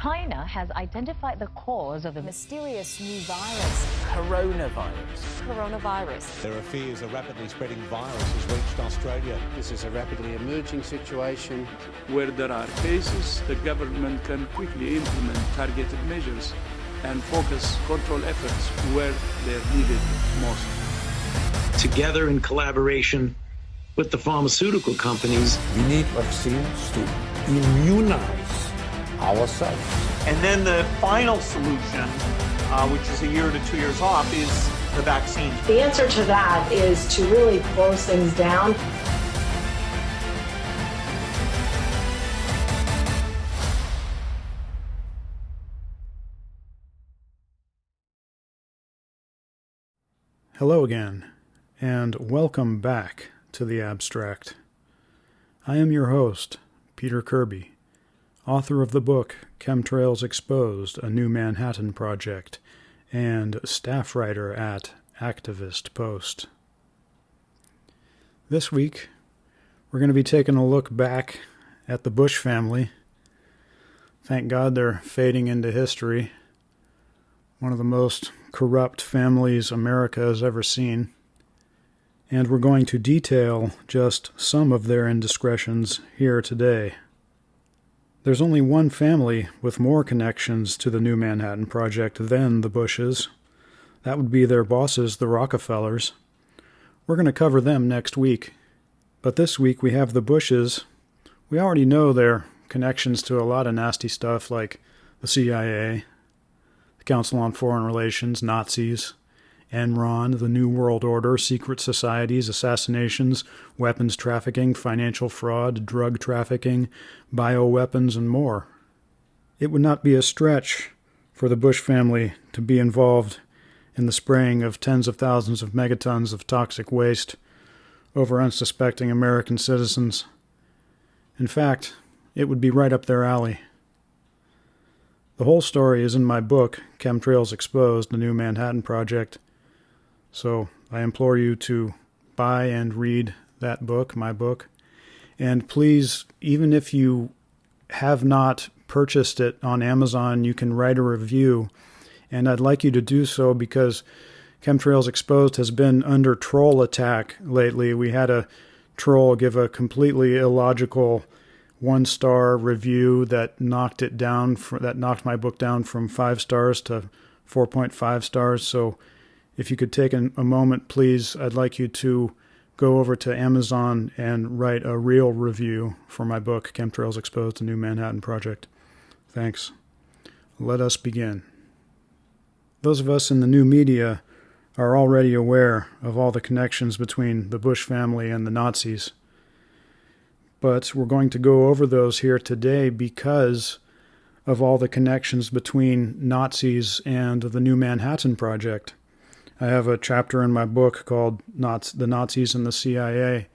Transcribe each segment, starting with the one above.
China has identified the cause of the mysterious new virus. Coronavirus. There are fears a rapidly spreading virus has reached Australia. This is a rapidly emerging situation. Where there are cases, the government can quickly implement targeted measures and focus control efforts where they're needed most. Together in collaboration with the pharmaceutical companies. We need vaccines to immunize ourselves. And then the final solution, which is a year to 2 years off, is the vaccine. The answer to that is to really close things down. Hello again, and welcome back to The Abstract. I am your host, Peter Kirby, author of the book CHEMTRAILS Exposed, a New Manhattan Project, and staff writer at Activist Post. This week, we're going to be taking a look back at the Bush family. Thank God they're fading into history. One of the most corrupt families America has ever seen. And we're going to detail just some of their indiscretions here today. There's only one family with more connections to the New Manhattan Project than the Bushes. That would be their bosses, the Rockefellers. We're going to cover them next week. But this week we have the Bushes. We already know their connections to a lot of nasty stuff like the CIA, the Council on Foreign Relations, Nazis, Enron, the New World Order, secret societies, assassinations, weapons trafficking, financial fraud, drug trafficking, bioweapons, and more. It would not be a stretch for the Bush family to be involved in the spraying of tens of thousands of megatons of toxic waste over unsuspecting American citizens. In fact, it would be right up their alley. The whole story is in my book, CHEMTRAILS Exposed, the New Manhattan Project. So I implore you to buy and read that book, my book. And please, even if you have not purchased it on Amazon, you can write a review. And I'd like you to do so because CHEMTRAILS Exposed has been under troll attack lately. We had a troll give a completely illogical one-star review that knocked my book down from 5 stars to 4.5 stars. So if you could take a moment, please, I'd like you to go over to Amazon and write a real review for my book, CHEMTRAILS Exposed, the New Manhattan Project. Thanks. Let us begin. Those of us in the new media are already aware of all the connections between the Bush family and the Nazis. But we're going to go over those here today because of all the connections between Nazis and the New Manhattan Project. I have a chapter in my book called The Nazis and the CIA,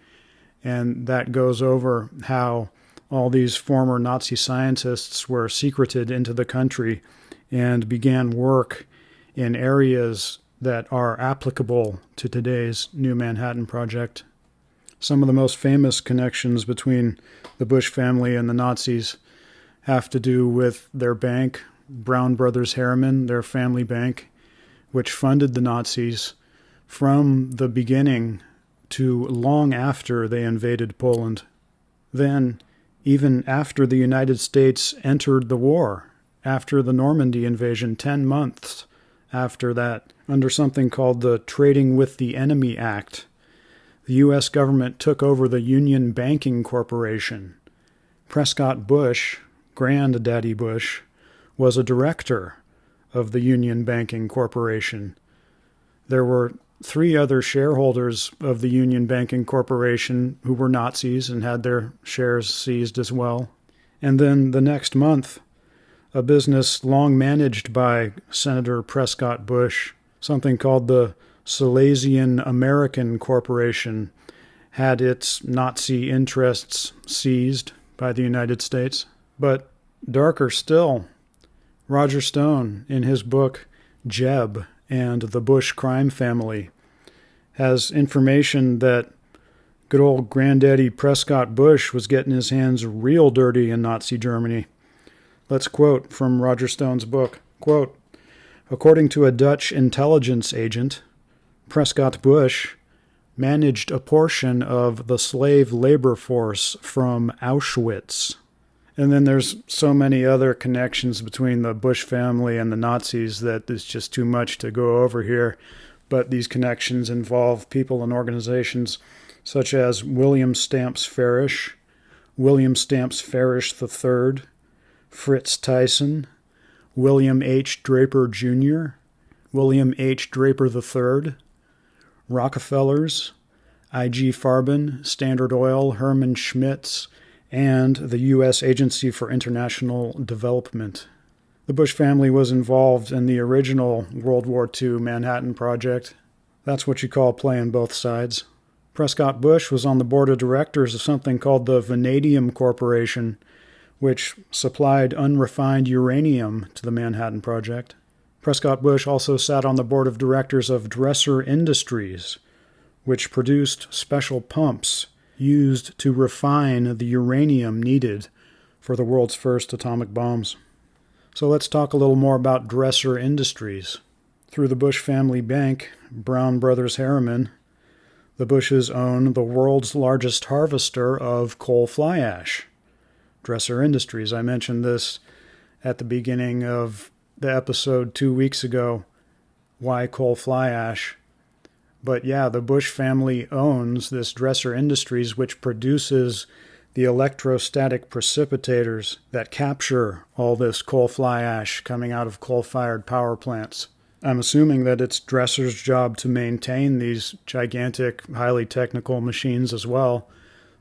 and that goes over how all these former Nazi scientists were secreted into the country and began work in areas that are applicable to today's New Manhattan Project. Some of the most famous connections between the Bush family and the Nazis have to do with their bank, Brown Brothers Harriman, their family bank, which funded the Nazis from the beginning to long after they invaded Poland. Then, even after the United States entered the war, after the Normandy invasion, 10 months after that, under something called the Trading with the Enemy Act, the U.S. government took over the Union Banking Corporation. Prescott Bush, Granddaddy Bush, was a director of the Union Banking Corporation. There were 3 other shareholders of the Union Banking Corporation who were Nazis and had their shares seized as well. And then the next month, a business long managed by Senator Prescott Bush, something called the Silesian American Corporation, had its Nazi interests seized by the United States. But darker still, Roger Stone, in his book Jeb and the Bush Crime Family, has information that good old Granddaddy Prescott Bush was getting his hands real dirty in Nazi Germany. Let's quote from Roger Stone's book. Quote, according to a Dutch intelligence agent, Prescott Bush managed a portion of the slave labor force from Auschwitz. And then there's so many other connections between the Bush family and the Nazis that it's just too much to go over here. But these connections involve people and organizations such as William Stamps Farish, William Stamps Farish III, Fritz Tyson, William H. Draper Jr., William H. Draper III, Rockefellers, I.G. Farben, Standard Oil, Herman Schmitz, and the U.S. Agency for International Development. The Bush family was involved in the original World War II Manhattan Project. That's what you call playing both sides. Prescott Bush was on the board of directors of something called the Vanadium Corporation, which supplied unrefined uranium to the Manhattan Project. Prescott Bush also sat on the board of directors of Dresser Industries, which produced special pumps used to refine the uranium needed for the world's first atomic bombs. So let's talk a little more about Dresser Industries. Through the Bush family bank, Brown Brothers Harriman, the Bushes own the world's largest harvester of coal fly ash. Dresser Industries, I mentioned this at the beginning of the episode 2 weeks ago, why coal fly ash. But yeah, the Bush family owns this Dresser Industries, which produces the electrostatic precipitators that capture all this coal fly ash coming out of coal-fired power plants. I'm assuming that it's Dresser's job to maintain these gigantic, highly technical machines as well.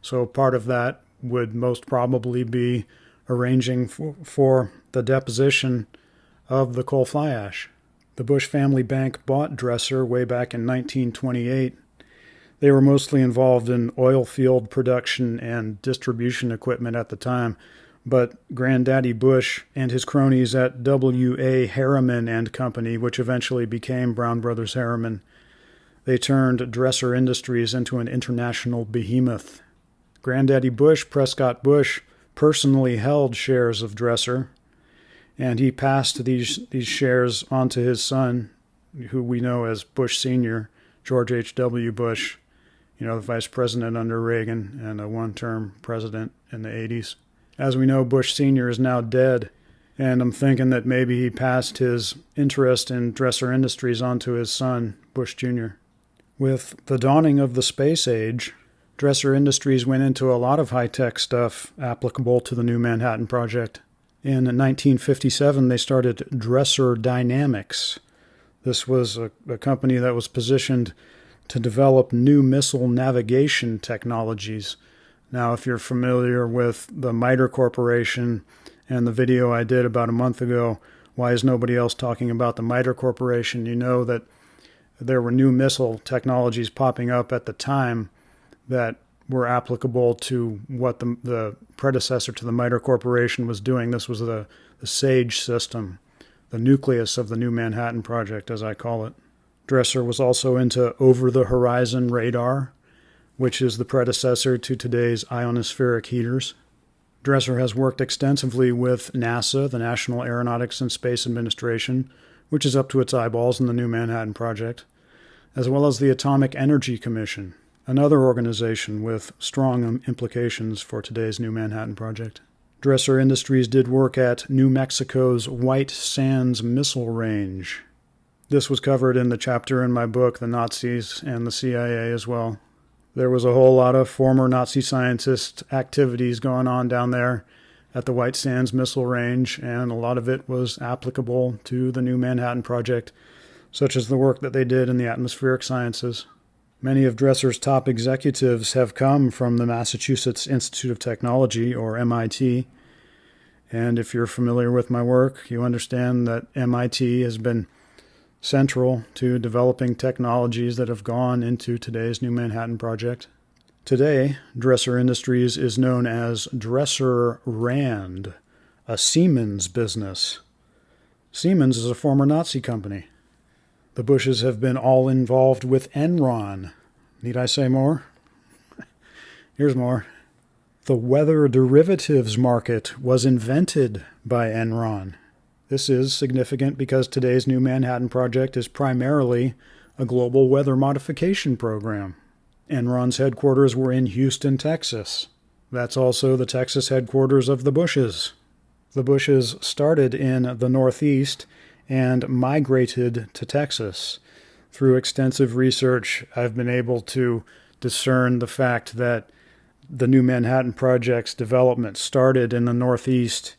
So part of that would most probably be arranging for the deposition of the coal fly ash. The Bush family bank bought Dresser way back in 1928. They were mostly involved in oil field production and distribution equipment at the time, but Granddaddy Bush and his cronies at W.A. Harriman and Company, which eventually became Brown Brothers Harriman, they turned Dresser Industries into an international behemoth. Granddaddy Bush, Prescott Bush, personally held shares of Dresser, and he passed these shares on to his son, who we know as Bush Sr., George H.W. Bush, the vice president under Reagan and a one-term president in the 80s. As we know, Bush Sr. is now dead, and I'm thinking that maybe he passed his interest in Dresser Industries on to his son, Bush Jr. With the dawning of the space age, Dresser Industries went into a lot of high-tech stuff applicable to the new Manhattan Project. In 1957, they started Dresser Dynamics. This was a company that was positioned to develop new missile navigation technologies. Now, if you're familiar with the MITRE Corporation and the video I did about a month ago, why is nobody else talking about the MITRE Corporation? You know that there were new missile technologies popping up at the time that were applicable to what the predecessor to the MITRE Corporation was doing. This was the SAGE system, the nucleus of the new Manhattan Project, as I call it. Dresser was also into over-the-horizon radar, which is the predecessor to today's ionospheric heaters. Dresser has worked extensively with NASA, the National Aeronautics and Space Administration, which is up to its eyeballs in the new Manhattan Project, as well as the Atomic Energy Commission, another organization with strong implications for today's new Manhattan Project. Dresser Industries did work at New Mexico's White Sands Missile Range. This was covered in the chapter in my book, The Nazis and the CIA, as well. There was a whole lot of former Nazi scientist activities going on down there at the White Sands Missile Range, and a lot of it was applicable to the new Manhattan Project, such as the work that they did in the atmospheric sciences. Many of Dresser's top executives have come from the Massachusetts Institute of Technology, or MIT. And if you're familiar with my work, you understand that MIT has been central to developing technologies that have gone into today's new Manhattan Project. Today, Dresser Industries is known as Dresser Rand, a Siemens business. Siemens is a former Nazi company. The Bushes have been all involved with Enron. Need I say more? Here's more. The weather derivatives market was invented by Enron. This is significant because today's New Manhattan Project is primarily a global weather modification program. Enron's headquarters were in Houston, Texas. That's also the Texas headquarters of the Bushes. The Bushes started in the Northeast and migrated to Texas. Through extensive research, I've been able to discern the fact that the New Manhattan Project's development started in the Northeast,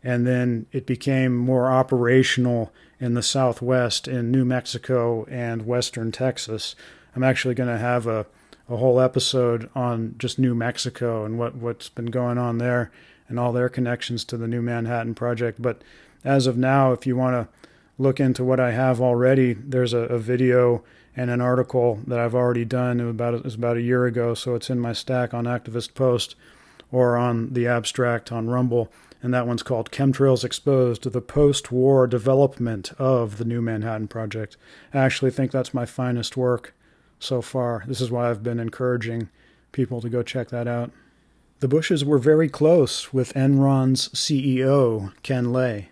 and then it became more operational in the Southwest, in New Mexico and Western Texas. I'm actually going to have a whole episode on just New Mexico and what's been going on there and all their connections to the New Manhattan Project. But as of now, if you want to look into what I have already, there's a video and an article that I've already done. It was about a year ago, so it's in my stack on Activist Post or on the Abstract on Rumble, and that one's called Chemtrails Exposed to the Post-War Development of the New Manhattan Project. I actually think that's my finest work so far. This is why I've been encouraging people to go check that out. The Bushes were very close with Enron's CEO, Ken Lay.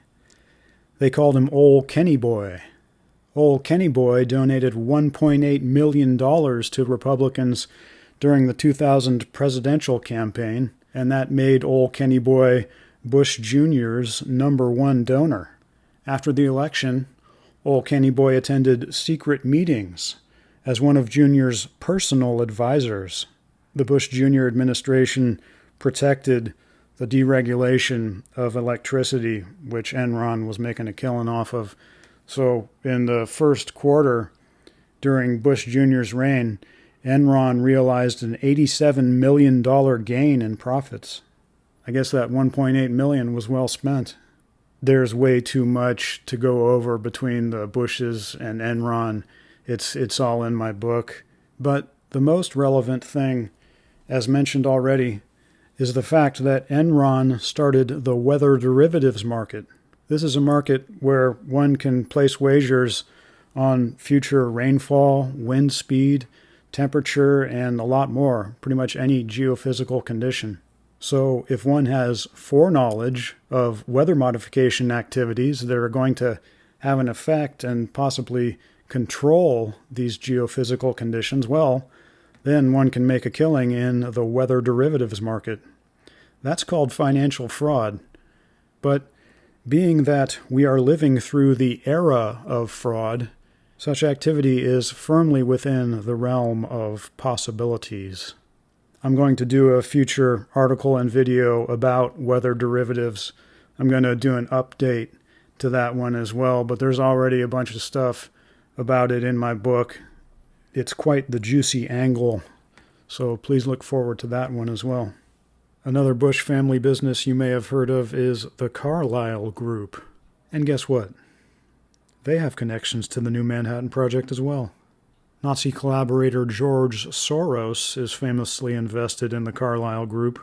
They called him Ol' Kenny Boy. Ol' Kenny Boy donated $1.8 million to Republicans during the 2000 presidential campaign, and that made Ol' Kenny Boy Bush Jr.'s #1 donor. After the election, Ol' Kenny Boy attended secret meetings as one of Jr.'s personal advisors. The Bush Jr. administration protected the deregulation of electricity, which Enron was making a killing off of. So in the first quarter during Bush Jr.'s reign, Enron realized an $87 million gain in profits. I guess that $1.8 million was well spent. There's way too much to go over between the Bushes and Enron. It's all in my book. But the most relevant thing, as mentioned already, is the fact that Enron started the weather derivatives market. This is a market where one can place wagers on future rainfall, wind speed, temperature, and a lot more, pretty much any geophysical condition. So if one has foreknowledge of weather modification activities that are going to have an effect and possibly control these geophysical conditions, well, then one can make a killing in the weather derivatives market. That's called financial fraud. But being that we are living through the era of fraud, such activity is firmly within the realm of possibilities. I'm going to do a future article and video about weather derivatives. I'm going to do an update to that one as well, but there's already a bunch of stuff about it in my book. It's quite the juicy angle, so please look forward to that one as well. Another Bush family business you may have heard of is the Carlyle Group. And guess what? They have connections to the New Manhattan Project as well. Nazi collaborator George Soros is famously invested in the Carlyle Group.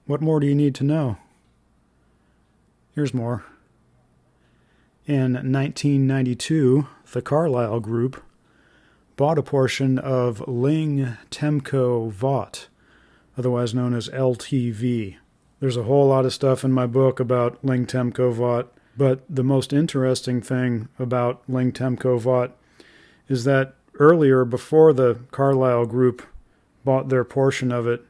What more do you need to know? Here's more. In 1992, the Carlyle Group bought a portion of Ling Temco Vought, otherwise known as LTV. There's a whole lot of stuff in my book about Ling Temco Vought, but the most interesting thing about Ling Temco Vought is that earlier, before the Carlyle Group bought their portion of it,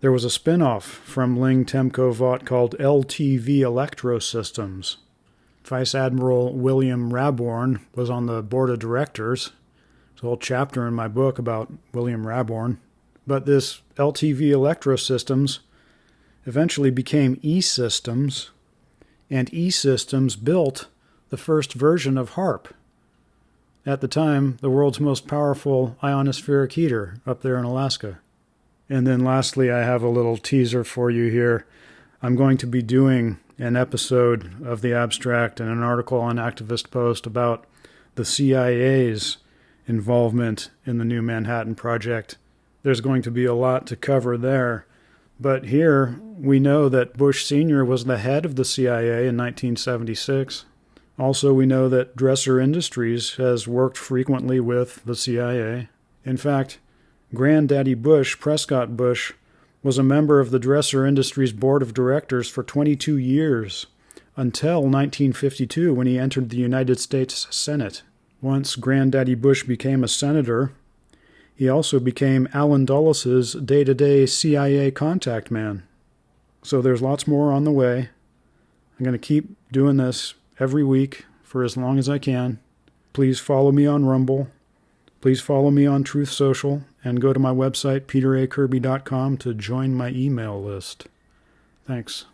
there was a spin-off from Ling Temco Vought called LTV Electro Systems. Vice Admiral William Raborn was on the board of directors. There's a whole chapter in my book about William Raborn. But this LTV Electro Systems eventually became E-Systems, and E-Systems built the first version of HARP. At the time, the world's most powerful ionospheric heater up there in Alaska. And then lastly, I have a little teaser for you here. I'm going to be doing an episode of The Abstract and an article on Activist Post about the CIA's involvement in the New Manhattan Project. There's going to be a lot to cover there. But here, we know that Bush Sr. was the head of the CIA in 1976. Also, we know that Dresser Industries has worked frequently with the CIA. In fact, Granddaddy Bush, Prescott Bush, was a member of the Dresser Industries Board of Directors for 22 years, until 1952 when he entered the United States Senate. Once Granddaddy Bush became a senator, he also became Allen Dulles' day-to-day CIA contact man. So there's lots more on the way. I'm going to keep doing this every week for as long as I can. Please follow me on Rumble. Please follow me on Truth Social, and go to my website, peteracirby.com, to join my email list. Thanks.